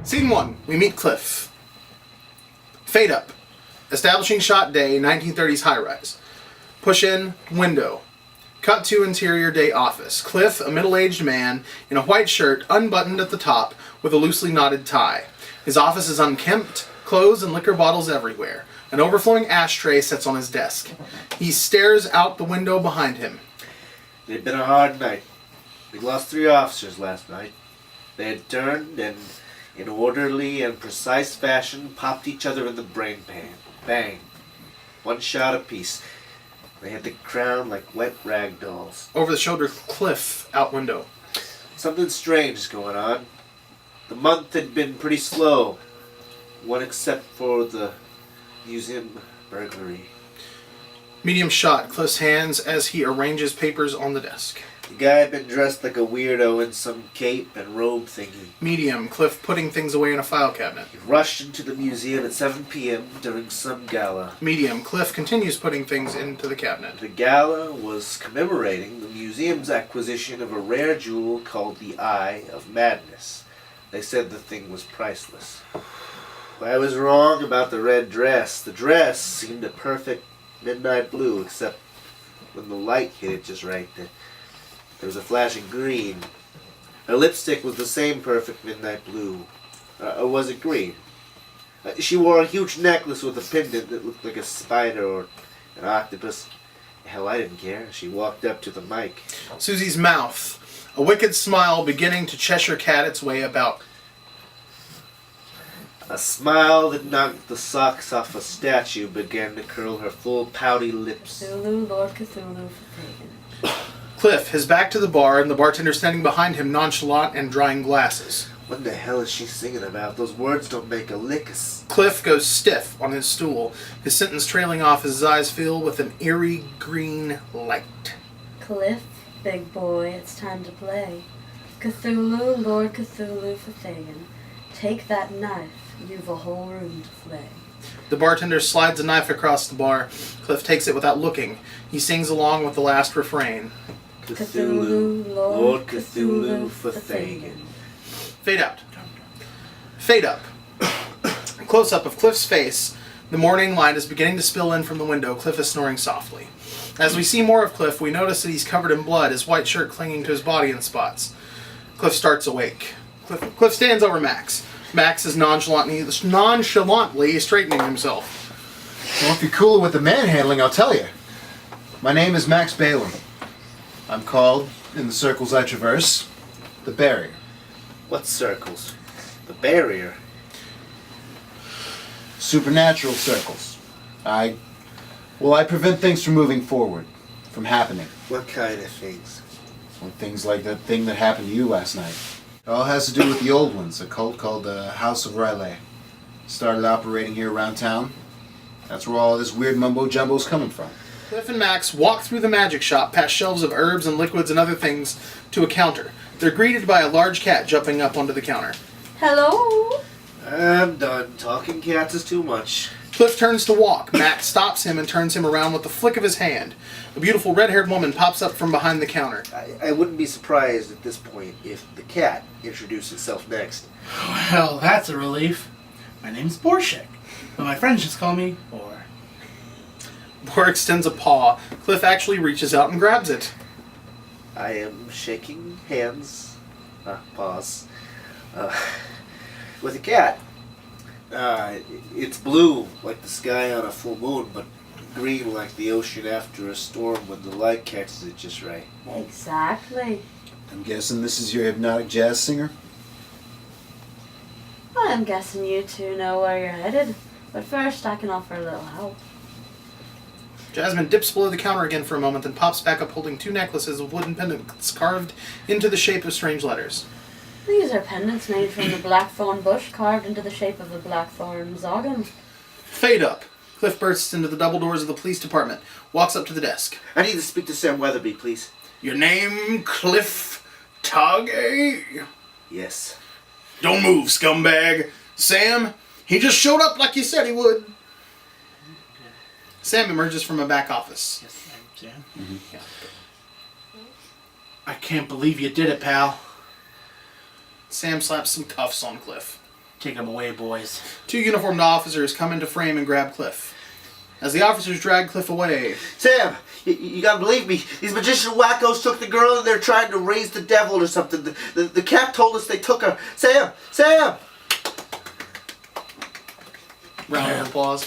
Scene 1. We meet Cliff. Fade up. Establishing shot day, 1930s high-rise. Push in, window. Cut to interior day office. Cliff, a middle-aged man, in a white shirt, unbuttoned at the top, with a loosely knotted tie. His office is unkempt, clothes and liquor bottles everywhere. An overflowing ashtray sits on his desk. He stares out the window behind him. It had been a hard night. We lost 3 officers last night. They had turned and, in orderly and precise fashion, popped each other in the brain pan. Bang. 1 shot apiece. They had the crown like wet rag dolls. Over the shoulder, Cliff, out window. Something strange is going on. The month had been pretty slow. One except for the museum burglary. Medium shot, Cliff's hands as he arranges papers on the desk. The guy had been dressed like a weirdo in some cape and robe thingy. Medium, Cliff putting things away in a file cabinet. He rushed into the museum at 7 p.m. during some gala. Medium, Cliff continues putting things into the cabinet. The gala was commemorating the museum's acquisition of a rare jewel called the Eye of Madness. They said the thing was priceless. But I was wrong about the red dress. The dress seemed a perfect midnight blue, except when the light hit it just right. There was a flash of green. Her lipstick was the same perfect midnight blue. Or was it green? She wore a huge necklace with a pendant that looked like a spider or an octopus. Hell, I didn't care. She walked up to the mic. Susie's mouth. A wicked smile beginning to Cheshire cat its way about. A smile that knocked the socks off a statue began to curl her full pouty lips. Cthulhu, Lord Cthulhu, for pagan. Cliff, his back to the bar, and the bartender standing behind him, nonchalant and drying glasses. What the hell is she singing about? Those words don't make a lick. Cliff goes stiff on his stool, his sentence trailing off as his eyes fill with an eerie green light. Cliff, big boy, it's time to play. Cthulhu, Lord Cthulhu, for pagan. Take that knife, you've a whole room to flay. The bartender slides a knife across the bar. Cliff takes it without looking. He sings along with the last refrain. Cthulhu, Lord Cthulhu, for Thagan. Fade out. Fade up. Close-up of Cliff's face. The morning light is beginning to spill in from the window. Cliff is snoring softly. As we see more of Cliff, we notice that he's covered in blood, his white shirt clinging to his body in spots. Cliff starts awake. Cliff stands over Max. Max is nonchalantly straightening himself. Well, if you're cooler with the manhandling, I'll tell you. My name is Max Balaam. I'm called, in the circles I traverse, the Barrier. What circles? The barrier. Supernatural circles. I prevent things from moving forward, from happening. What kind of things? Well, things like that thing that happened to you last night. It all has to do with the old ones, a cult called the House of Riley. Started operating here around town. That's where all this weird mumbo-jumbo's coming from. Cliff and Max walk through the magic shop, past shelves of herbs and liquids and other things, to a counter. They're greeted by a large cat jumping up onto the counter. Hello? I'm done. Talking cats is too much. Cliff turns to walk. Max stops him and turns him around with the flick of his hand. A beautiful red-haired woman pops up from behind the counter. I wouldn't be surprised at this point if the cat introduced itself next. Well, that's a relief. My name's Borshek, but my friends just call me Bor. Bor extends a paw. Cliff actually reaches out and grabs it. I am shaking hands, paws, with a cat. It's blue like the sky on a full moon, but green like the ocean after a storm when the light catches it just right. Exactly. I'm guessing this is your hypnotic jazz singer? Well, I'm guessing you two know where you're headed, but first I can offer a little help. Jasmine dips below the counter again for a moment, then pops back up holding 2 necklaces with wooden pendants carved into the shape of strange letters. These are pendants made from the blackthorn bush carved into the shape of a blackthorn zoggin. Fade up. Cliff bursts into the double doors of the police department, walks up to the desk. I need to speak to Sam Weatherby, please. Your name, Cliff Targay? Yes. Don't move, scumbag. Sam, he just showed up like you said he would. Sam emerges from a back office. Yes, I'm Sam. Mm-hmm. Yeah. I can't believe you did it, pal. Sam slaps some cuffs on Cliff. Take him away, boys. 2 uniformed officers come into frame and grab Cliff. As the officers drag Cliff away, Sam, you gotta believe me. These magician wackos took the girl and they're trying to raise the devil or something. The cap told us they took her. Sam! round of applause.